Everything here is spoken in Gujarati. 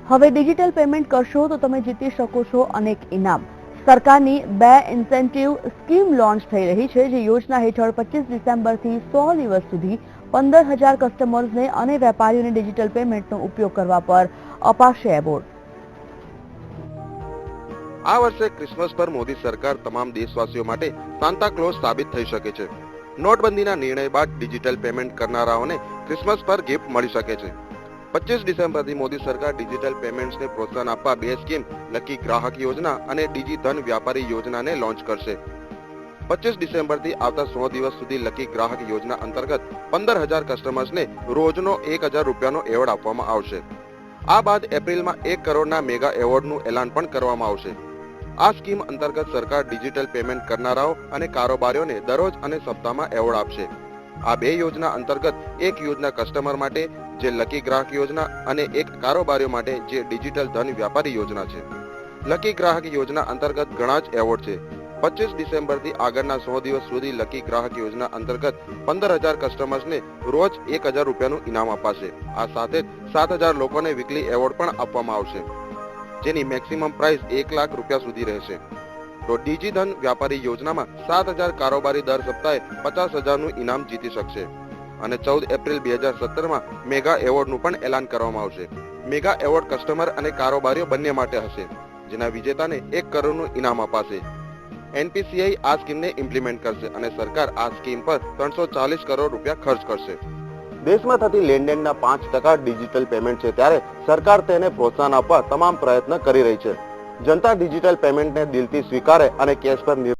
હવે ડિજિટલ પેમેન્ટ કરશો તો તમે જીતી શકો છો અનેક ઇનામ। સરકારની 2 ઇન્સેન્ટિવ સ્કીમ લોન્ચ થઈ રહી છે, જે યોજના હેઠળ 25 ડિસેમ્બરથી 100 દિવસ સુધી 15,000 કસ્ટમર્સને અને વેપારીઓને ડિજિટલ પેમેન્ટનો ઉપયોગ કરવા પર અપાશે એવોર્ડ। આ વર્ષે ક્રિસમસ પર મોદી સરકાર તમામ દેશવાસીઓ માટે સાન્તા ક્લોઝ સાબિત થઈ શકે છે। નોટબંધીના નિર્ણય બાદ ડિજિટલ પેમેન્ટ કરનારાઓને ક્રિસમસ પર ગિફ્ટ મળી શકે છે। 25 ડિસેમ્બરથી મોદી સરકાર ડિજિટલ પેમેન્ટ્સને પ્રોત્સાહન આપવા 2 સ્કીમ લકી ગ્રાહક યોજના અને ડીજી ધન વ્યાપારી યોજનાને લોન્ચ કરશે। 25 ડિસેમ્બરથી આવતા 100 દિવસ સુધી લકી ગ્રાહક યોજના અંતર્ગત 15,000 કસ્ટમર્સને રોજનો 1,000 રૂપિયાનો એવોર્ડ આપવામાં આવશે। આ બાદ એપ્રિલમાં 1 કરોડના મેગા એવોર્ડનું એલાન પણ કરવામાં આવશે। આ સ્કીમ અંતર્ગત સરકાર ડિજિટલ પેમેન્ટ કરનારાઓ અને કારોબારીઓને દરરોજ અને સપ્તાહમાં એવોર્ડ આપશે। આ 2 યોજના અંતર્ગત એક યોજના કસ્ટમર માટે, જે લકી ગ્રાહક યોજના, અને એક કારોબારીઓ માટે, જે ડિજિટલ ધન વ્યાપારી યોજના છે। લકી ગ્રાહક યોજના અંતર્ગત ઘણા જ એવોર્ડ છે। 25 ડિસેમ્બરથી આગળના 100 દિવસ સુધી લકી ગ્રાહક યોજના અંતર્ગત 15,000 કસ્ટમર્સને રોજ 1,000 રૂપિયાનું ઇનામ અપાશે। આ સાથે 7,000 લોકોને વીકલી એવોર્ડ પણ આપવામાં આવશે, જેની મેક્સિમમ પ્રાઇસ 1 લાખ રૂપિયા સુધી રહેશે। તો ડીજી ધન વ્યાપારી યોજનામાં 7,000 કારોબારી દર સપ્તાહે 50,000નું ઇનામ જીતી શકશે અને 14 એપ્રિલ 2017માં મેગા એવોર્ડનું પણ એલાન કરવામાં આવશે। મેગા એવોર્ડ કસ્ટમર અને કારોબારીઓ બંને માટે હશે, જેના વિજેતાને 1 કરોડનું ઇનામ અપાશે। એનપીસીઆઈ આ સ્કીમને ઇમ્પ્લિમેન્ટ કરશે અને સરકાર આ સ્કીમ પર 340 કરોડ રૂપિયા ખર્ચ કરશે। દેશમાં થતી લેણદેણના 5% ડિજિટલ પેમેન્ટ છે, ત્યારે સરકાર તેને પ્રોત્સાહન આપવા તમામ પ્રયત્ન કરી રહી છે। જનતા ડિજિટલ પેમેન્ટને દિલથી સ્વીકારે અને કેશ પર